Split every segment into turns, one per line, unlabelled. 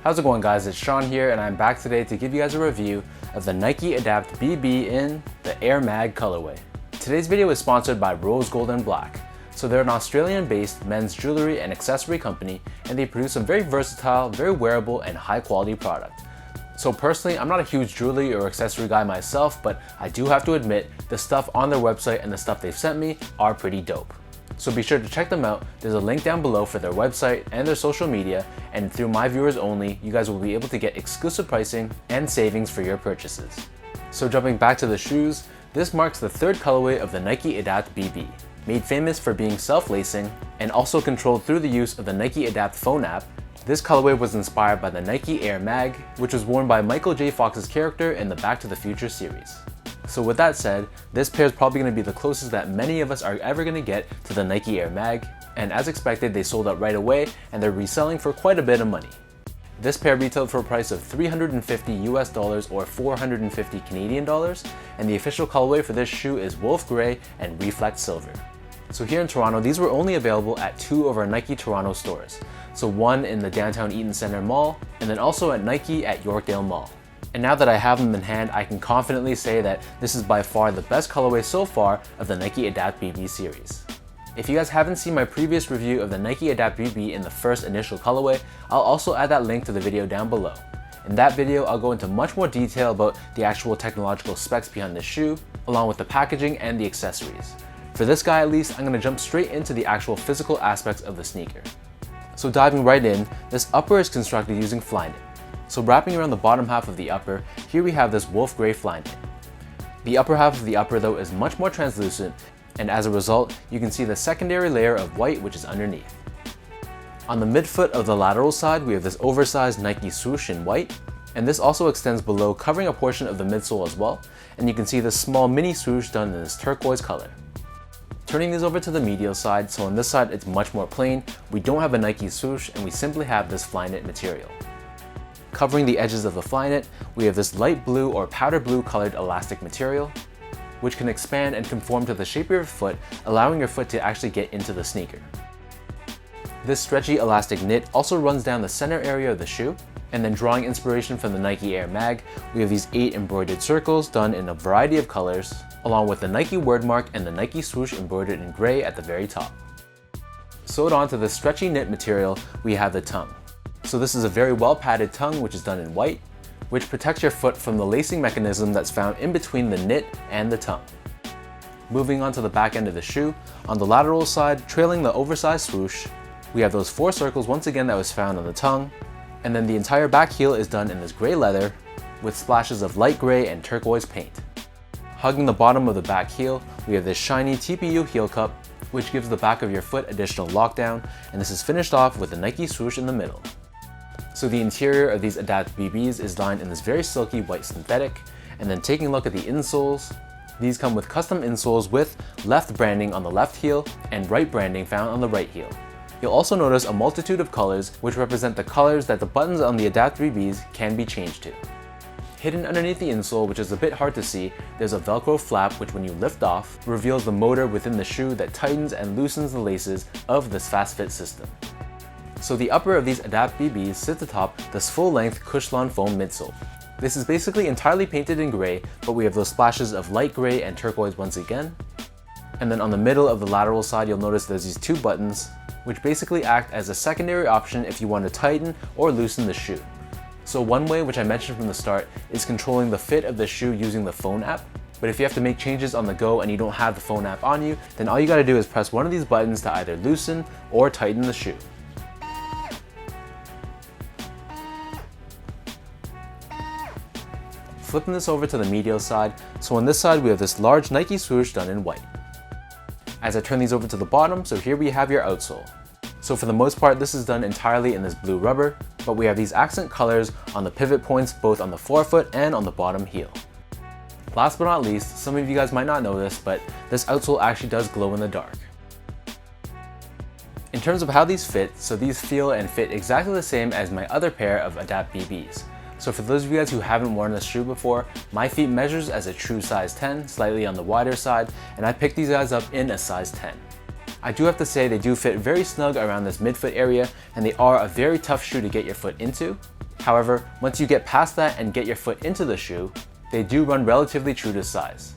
How's it going, guys? It's Sean here, and I'm back today to give you guys a review of the Nike Adapt BB in the Air Mag colorway. Today's video is sponsored by Rose Gold and Black. So they're an Australian-based men's jewelry and accessory company, and they produce some very versatile, very wearable, and high-quality product. So personally, I'm not a huge jewelry or accessory guy myself, but I do have to admit the stuff on their website and the stuff they've sent me are pretty dope. So be sure to check them out. There's a link down below for their website and their social media, and through my viewers only, you guys will be able to get exclusive pricing and savings for your purchases. So jumping back to the shoes, this marks the third colorway of the Nike Adapt BB. Made famous for being self-lacing and also controlled through the use of the Nike Adapt phone app, this colorway was inspired by the Nike Air Mag, which was worn by Michael J. Fox's character in the Back to the Future series. So with that said, this pair is probably going to be the closest that many of us are ever going to get to the Nike Air Mag, and as expected, they sold out right away and they're reselling for quite a bit of money. This pair retailed for a price of $350 US or 450 Canadian dollars, and the official colorway for this shoe is Wolf Grey and Reflect Silver. So here in Toronto, these were only available at 2 of our Nike Toronto stores. So one in the downtown Eaton Centre Mall, and then also at Nike at Yorkdale Mall. And now that I have them in hand, I can confidently say that this is by far the best colorway so far of the Nike Adapt BB series. If you guys haven't seen my previous review of the Nike Adapt BB in the first initial colorway, I'll also add that link to the video down below. In that video, I'll go into much more detail about the actual technological specs behind the shoe, along with the packaging and the accessories. For this guy at least, I'm going to jump straight into the actual physical aspects of the sneaker. So diving right in, this upper is constructed using Flyknit. So wrapping around the bottom half of the upper, here we have this Wolf Grey Flyknit. The upper half of the upper though is much more translucent, and as a result, you can see the secondary layer of white which is underneath. On the midfoot of the lateral side, we have this oversized Nike swoosh in white, and this also extends below, covering a portion of the midsole as well, and you can see this small mini swoosh done in this turquoise color. Turning these over to the medial side, so on this side it's much more plain, we don't have a Nike swoosh and we simply have this Flyknit material. Covering the edges of the Flyknit, we have this light blue or powder blue colored elastic material, which can expand and conform to the shape of your foot, allowing your foot to actually get into the sneaker. This stretchy elastic knit also runs down the center area of the shoe, and then drawing inspiration from the Nike Air Mag, we have these 8 embroidered circles done in a variety of colors, along with the Nike word mark and the Nike swoosh embroidered in gray at the very top. Sewed onto the stretchy knit material, we have the tongue. So this is a very well padded tongue which is done in white, which protects your foot from the lacing mechanism that's found in between the knit and the tongue. Moving on to the back end of the shoe, on the lateral side, trailing the oversized swoosh, we have those 4 circles once again that was found on the tongue, and then the entire back heel is done in this gray leather with splashes of light gray and turquoise paint. Hugging the bottom of the back heel, we have this shiny TPU heel cup, which gives the back of your foot additional lockdown, and this is finished off with the Nike swoosh in the middle. So the interior of these Adapt BBs is lined in this very silky white synthetic, and then taking a look at the insoles, these come with custom insoles with left branding on the left heel and right branding found on the right heel. You'll also notice a multitude of colors which represent the colors that the buttons on the Adapt BBs can be changed to. Hidden underneath the insole, which is a bit hard to see, there's a Velcro flap which when you lift off, reveals the motor within the shoe that tightens and loosens the laces of this fast fit system. So the upper of these Adapt BBs sits atop this full-length Cushlon foam midsole. This is basically entirely painted in gray, but we have those splashes of light gray and turquoise once again. And then on the middle of the lateral side, you'll notice there's these 2 buttons, which basically act as a secondary option if you want to tighten or loosen the shoe. So one way, which I mentioned from the start, is controlling the fit of the shoe using the phone app. But if you have to make changes on the go and you don't have the phone app on you, then all you gotta do is press one of these buttons to either loosen or tighten the shoe. Flipping this over to the medial side, so on this side we have this large Nike swoosh done in white. As I turn these over to the bottom, so here we have your outsole. So for the most part, this is done entirely in this blue rubber, but we have these accent colors on the pivot points both on the forefoot and on the bottom heel. Last but not least, some of you guys might not know this, but this outsole actually does glow in the dark. In terms of how these fit, so these feel and fit exactly the same as my other pair of Adapt BBs. So for those of you guys who haven't worn this shoe before, my feet measures as a true size 10, slightly on the wider side, and I picked these guys up in a size 10. I do have to say they do fit very snug around this midfoot area, and they are a very tough shoe to get your foot into. However, once you get past that and get your foot into the shoe, they do run relatively true to size.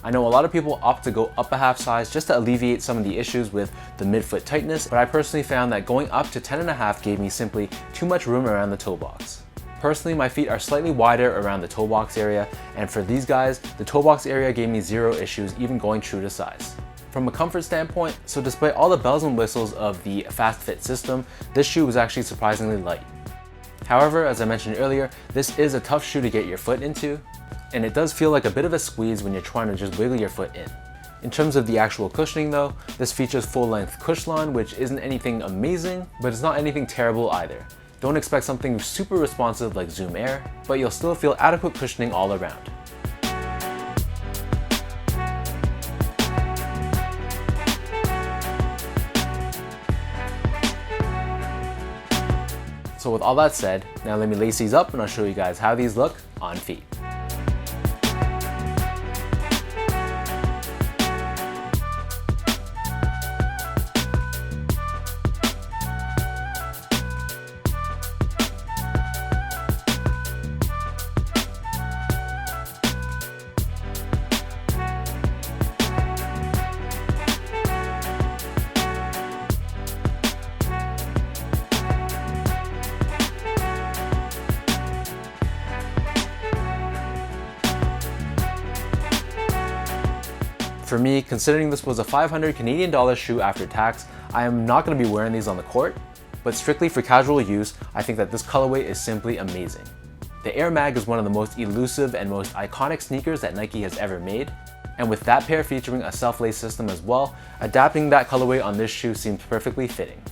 I know a lot of people opt to go up a half size just to alleviate some of the issues with the midfoot tightness, but I personally found that going up to 10.5 gave me simply too much room around the toe box. Personally, my feet are slightly wider around the toe box area, and for these guys, the toe box area gave me zero issues even going true to size. From a comfort standpoint, so despite all the bells and whistles of the fast fit system, this shoe was actually surprisingly light. However, as I mentioned earlier, this is a tough shoe to get your foot into, and it does feel like a bit of a squeeze when you're trying to just wiggle your foot in. In terms of the actual cushioning though, this features full-length Cushlon, which isn't anything amazing, but it's not anything terrible either. Don't expect something super responsive like Zoom Air, but you'll still feel adequate cushioning all around. So with all that said, now let me lace these up and I'll show you guys how these look on feet. For me, considering this was a $500 Canadian shoe after tax, I am not going to be wearing these on the court, but strictly for casual use, I think that this colorway is simply amazing. The Air Mag is one of the most elusive and most iconic sneakers that Nike has ever made, and with that pair featuring a self-lace system as well, adapting that colorway on this shoe seems perfectly fitting.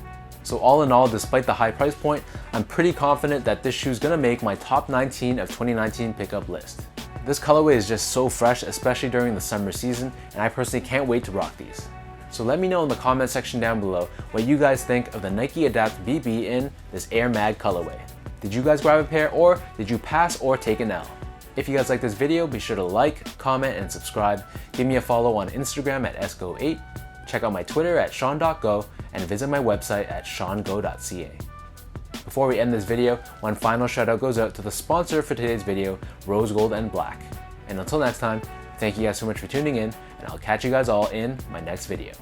So all in all, despite the high price point, I'm pretty confident that this shoe is going to make my top 19 of 2019 pickup list. This colorway is just so fresh, especially during the summer season, and I personally can't wait to rock these. So let me know in the comment section down below what you guys think of the Nike Adapt BB in this Air Mag colorway. Did you guys grab a pair, or did you pass or take an L? If you guys like this video, be sure to like, comment, and subscribe. Give me a follow on Instagram at sgo8, check out my Twitter at sean.go, and visit my website at seango.ca. Before we end this video, one final shout out goes out to the sponsor for today's video, Rose Gold and Black. And until next time, thank you guys so much for tuning in, and I'll catch you guys all in my next video.